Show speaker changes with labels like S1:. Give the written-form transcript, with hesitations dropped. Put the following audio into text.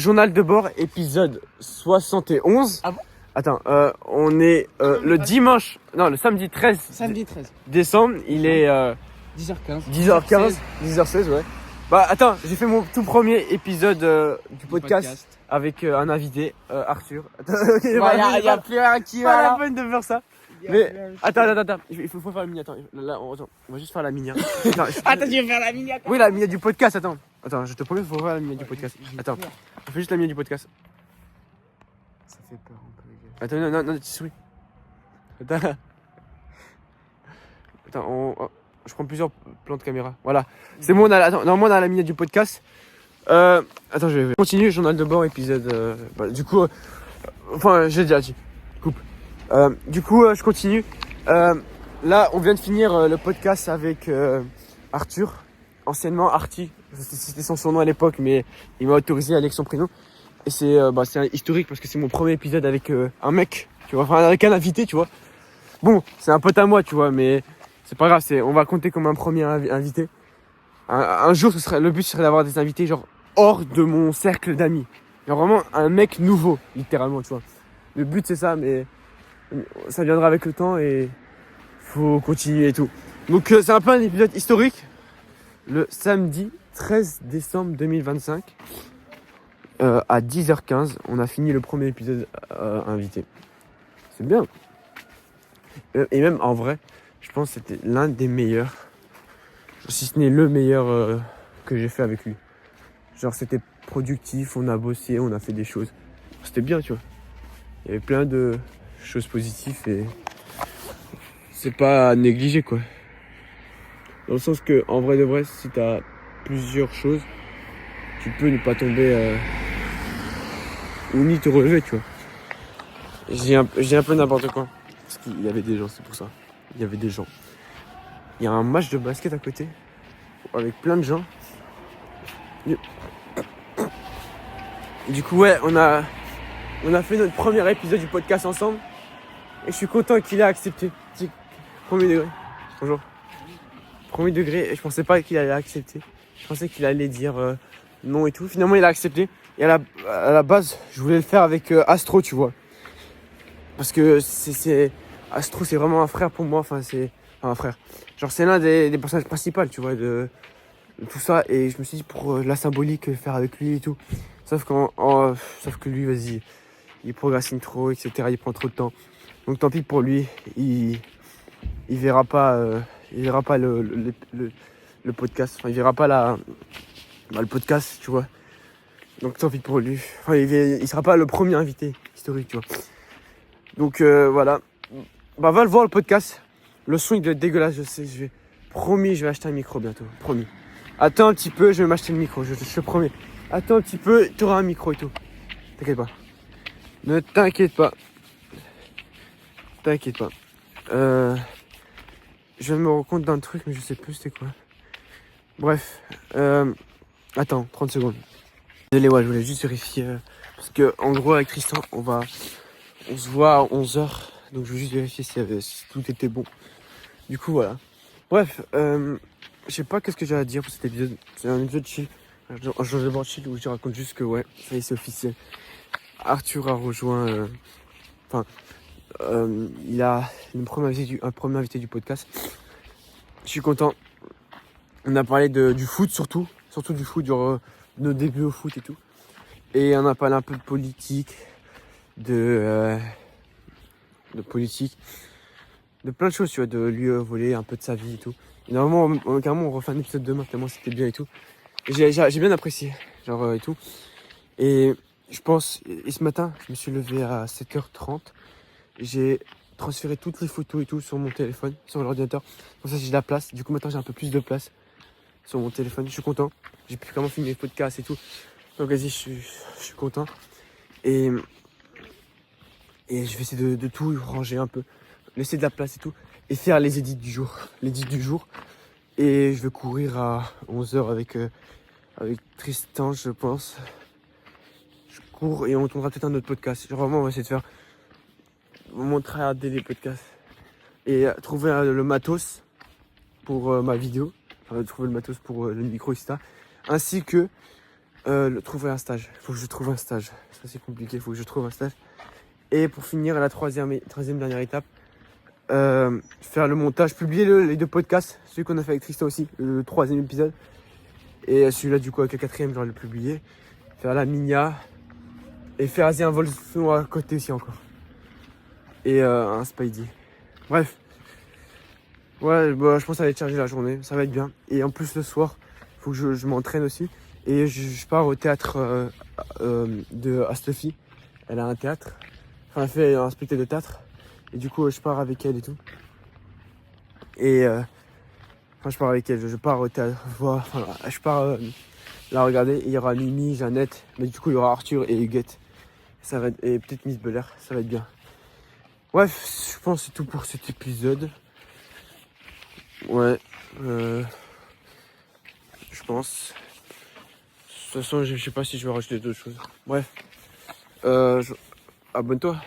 S1: journal de bord, épisode 71.
S2: Ah bon?
S1: Attends, on est le dimanche, non le samedi 13 décembre, il est
S2: 10h15.
S1: 10h16, ouais. Bah attends, j'ai fait mon tout premier épisode du podcast avec un invité, Arthur.
S2: Il y a plus rien qui
S1: Pas
S2: va
S1: la
S2: là.
S1: peine de faire ça. Mais attends, il faut faire la mini. Attends, là, on va juste faire la mini.
S2: Attends, tu veux faire la mini?
S1: Oui, la mini du podcast. Attends, je te promets, il faut faire la mini du podcast. Attends, on fait juste la mini du podcast.
S2: Ça fait peur un peu.
S1: Attends, non, tu souris. Attends, je prends plusieurs plans de caméra. Voilà, c'est bon. Normalement, on a la mini du podcast. Attends, je vais continuer. Journal de bord, épisode. Du coup, enfin, j'ai déjà dit. Coupe. Du coup, je continue. Là, on vient de finir le podcast avec Arthur, anciennement Arty. C'était son surnom à l'époque, mais il m'a autorisé à aller avec son prénom. Et c'est historique parce que c'est mon premier épisode avec un mec, tu vois, enfin avec un invité, tu vois. Bon, c'est un pote à moi, tu vois, mais c'est pas grave. On va compter comme un premier invité. Un jour, le but serait d'avoir des invités genre hors de mon cercle d'amis. Genre vraiment un mec nouveau, littéralement, tu vois. Le but c'est ça, mais ça viendra avec le temps et faut continuer et tout. Donc c'est un peu un épisode historique. Le samedi 13 décembre 2025 à 10h15, on a fini le premier épisode invité. C'est bien. Et même en vrai, je pense que c'était l'un des meilleurs, si ce n'est le meilleur que j'ai fait avec lui. Genre c'était productif, on a bossé, on a fait des choses. C'était bien, tu vois. Il y avait plein de choses positives et c'est pas à négliger, quoi. Dans le sens que, en vrai de vrai, si t'as plusieurs choses, tu peux ne pas tomber ou ni te relever, tu vois. J'ai un peu n'importe quoi. Parce qu'il y avait des gens, c'est pour ça. Il y avait des gens. Il y a un match de basket à côté, avec plein de gens. Du coup, ouais, on a fait notre premier épisode du podcast ensemble. Et je suis content qu'il ait accepté. Premier degré. Bonjour. Premier degré, et je pensais pas qu'il allait accepter. Je pensais qu'il allait dire non et tout. Finalement, il a accepté. Et à la base, je voulais le faire avec Astro, tu vois. Parce que Astro, c'est vraiment un frère pour moi. Enfin, un frère. Genre, c'est l'un des personnages principaux, tu vois, de tout ça. Et je me suis dit, pour la symbolique, faire avec lui et tout. Sauf que lui, vas-y, il procrastine trop, etc. Il prend trop de temps. Donc, tant pis pour lui. Il verra pas le podcast. Enfin, il verra pas le podcast, tu vois. Donc tant pis pour lui. Enfin, il sera pas le premier invité historique, tu vois. Donc voilà. Bah va le voir le podcast. Le son il doit être dégueulasse, je sais. Promis, je vais acheter un micro bientôt. Promis. Attends un petit peu, je vais m'acheter le micro, je te promets. Attends un petit peu, tu auras un micro et tout. T'inquiète pas. Ne t'inquiète pas. T'inquiète pas. Je viens de me rendre compte d'un truc, mais je sais plus c'était quoi. Bref. Attends, 30 secondes. Désolé, ouais, je voulais juste vérifier. Parce que, en gros, avec Tristan, on se voit à 11h. Donc, je veux juste vérifier si tout était bon. Du coup, voilà. Bref, je sais pas qu'est-ce que j'ai à dire pour cet épisode. C'est un épisode chill. Un jour de bord chill où je raconte juste que, ouais, ça y est, c'est officiel. Arthur a rejoint. Il a un premier invité du podcast. Je suis content. On a parlé du foot surtout du foot, genre nos débuts au foot et tout. Et on a parlé un peu de politique, de politique, de plein de choses, tu vois, de lui voler un peu de sa vie et tout. Et normalement, carrément, on refait un épisode demain, tellement c'était bien et tout. Et j'ai bien apprécié, genre et tout. Et je pense, et ce matin, je me suis levé à 7h30. J'ai transféré toutes les photos et tout sur mon téléphone, sur l'ordinateur. Comme ça, j'ai de la place. Du coup, maintenant, j'ai un peu plus de place sur mon téléphone. Je suis content. J'ai pu comment filmer les podcasts et tout. Donc, vas-y, je suis content. Et je vais essayer de tout ranger un peu. Laisser de la place et tout. Et faire les edits du jour. Et je vais courir à 11h avec Tristan, je pense. Je cours et on tournera peut-être un autre podcast. Genre, vraiment, on va essayer de faire... montrer à des podcasts et trouver le matos pour ma vidéo, trouver le matos pour le micro, etc. Ainsi que trouver un stage. Faut que je trouve un stage. Ça c'est compliqué, faut que je trouve un stage. Et pour finir, la troisième dernière étape, faire le montage, publier les 2 podcasts, celui qu'on a fait avec Tristan aussi, le 3e épisode. Et celui-là du coup avec le 4e, j'aurais le publier. Faire la Minia. Et faire un vol à côté aussi encore. Et un Spidey. Bref. Ouais, bah, je pense que ça va être chargé la journée, ça va être bien. Et en plus le soir, faut que je m'entraîne aussi. Et je pars au théâtre de Astuffy. Elle a un théâtre. Enfin, elle fait un spectacle de théâtre. Et du coup, je pars avec elle et tout. Et enfin, je pars avec elle, je pars au théâtre. Enfin, je pars la regarder. Il y aura Mimi, Jeannette. Mais du coup, il y aura Arthur et Huguette. Ça va être, et peut-être Miss Belair, ça va être bien. Bref, je pense que c'est tout pour cet épisode. Ouais, je pense. De toute façon, je sais pas si je vais rajouter d'autres choses. Bref, abonne-toi.